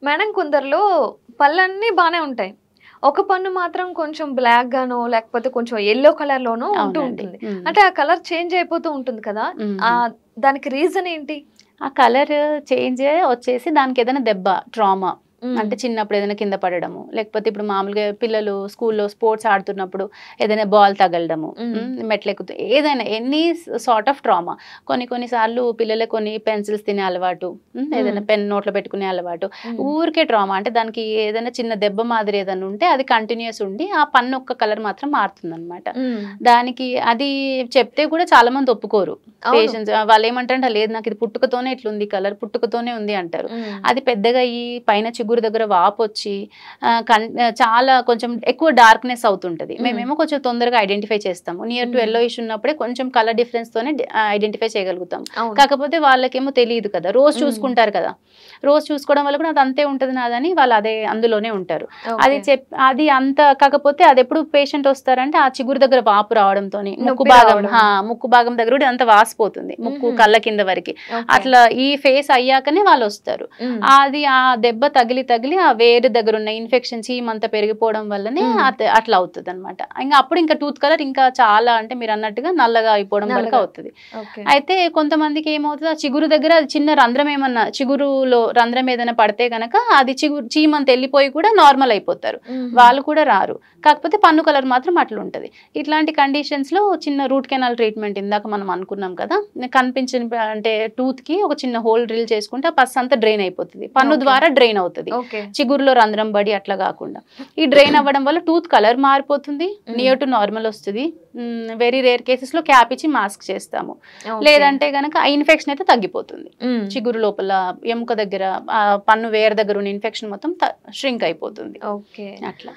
Madam కొందరిలో పళ్ళన్నీ బానే ఉంటాయి. ఒక పన్ను మాత్రం కొంచెం బ్లాక్ గానో లేకపోతే కొంచెం యెల్లో కలర్ లోనో ఉంటూ ఉంటుంది. అంటే ఆ కలర్ చేంజ్ అయిపోతూ ఉంటుంది కదా! దానికి రీజన్ ఏంటి? ఆ కలర్ చేంజ్ వచ్చేసి దానికి ఏదైనా దెబ్బ, ట్రామా అంటే చిన్నప్పుడు ఏదైనా కింద పడడము, లేకపోతే ఇప్పుడు మామూలుగా పిల్లలు స్కూల్లో స్పోర్ట్స్ ఆడుతున్నప్పుడు ఏదైనా బాల్ తగలడము, మెట్లెక్కుతూ ఏదైనా ఎనీ సార్ట్ ఆఫ్ ట్రామా. కొన్నిసార్లు పిల్లలే కొన్ని పెన్సిల్స్ తినే అలవాటు, ఏదైనా పెన్ నోట్లో పెట్టుకునే అలవాటు, ఊరికే ట్రామా అంటే దానికి ఏదైనా చిన్న దెబ్బ మాదిరి ఏదైనా ఉంటే అది కంటిన్యూస్ ఉండి ఆ పన్ను ఒక్క కలర్ మాత్రం మారుతుంది అనమాట. దానికి అది చెప్తే కూడా చాలా మంది ఒప్పుకోరు పేషెంట్స్. వాళ్ళు ఏమంటారంటే లేదు నాకు ఇది పుట్టుకతోనే ఇట్లుంది, కలర్ పుట్టుకతోనే ఉంది అంటారు. అది పెద్దగా ఈ పైన చిగురు దగ్గర వాపు వచ్చి చాలా కొంచెం ఎక్కువ డార్క్నెస్ అవుతుంటది. మేమేమో కొంచెం తొందరగా ఐడెంటిఫై చేస్తాము. నియర్ టు yellowish ఉన్నప్పుడే కొంచెం కలర్ డిఫరెన్స్ తోనే ఐడెంటిఫై చేయగలుగుతాం. కాకపోతే వాళ్ళకేమో తెలియదు కదా, రోజు చూసుకుంటారు కదా, రోజు చూసుకోవడం వల్ల కూడా అది అంతే ఉంటుంది నాదని వాళ్ళు అందులోనే ఉంటారు. అది అంత కాకపోతే అది ఎప్పుడు పేషెంట్ వస్తారంటే ఆ చిగురు దగ్గర వాపు రావడంతో ముక్కు భాగం దగ్గర కూడా అంత వాసిపోతుంది, ముక్కు కళ్ళ కింద వరకు. అట్లా ఈ ఫేస్ అయ్యాకనే వాళ్ళు వస్తారు. అది ఆ దెబ్బ తగిలి ఆ వేరు దగ్గర ఉన్న ఇన్ఫెక్షన్ చీమంతా పెరిగిపోవడం వల్లనే అట్లా అవుతుంది అనమాట. అప్పుడు ఇంకా టూత్ కలర్ ఇంకా చాలా అంటే మీరు అన్నట్టుగా నల్లగా అయిపోవడం వరకు అవుతుంది. అయితే కొంతమందికి ఏమవుతుంది, ఆ చిగురు దగ్గర అది చిన్న రంధ్రం ఏమన్నా చిగురులో రంధ్రం ఏదైనా పడితే గనక అది చీమంత వెళ్ళిపోయి కూడా నార్మల్ అయిపోతారు, వాళ్ళు కూడా రారు. కాకపోతే పన్ను కలర్ మాత్రం అట్లా ఉంటది. ఇట్లాంటి కండిషన్స్ లో చిన్న రూట్ కెనాల్ ట్రీట్మెంట్ ఇందాక మనం అనుకున్నాం కదా, కనిపించిన అంటే టూత్ కి ఒక చిన్న హోల్ డ్రిల్ చేసుకుంటే ఆ పస్ అంతా డ్రైన్ అయిపోతుంది, పన్ను ద్వారా డ్రైన్ అవుతుంది, చిగురులో రంధ్రం పడి అట్లా కాకుండా. ఈ డ్రైన్ అవ్వడం వల్ల టూత్ కలర్ మారిపోతుంది, నియర్ టు నార్మల్ వస్తుంది. వెరీ రేర్ కేసెస్ లో క్యాప్ ఇచ్చి మాస్క్ చేస్తాము. లేదంటే గనక ఆ ఇన్ఫెక్షన్ అయితే తగ్గిపోతుంది. చిగురు లోపల ఎముక దగ్గర పన్ను వేర్ దగ్గర ఉన్న ఇన్ఫెక్షన్ మొత్తం ష్రింక్ అయిపోతుంది. అట్లా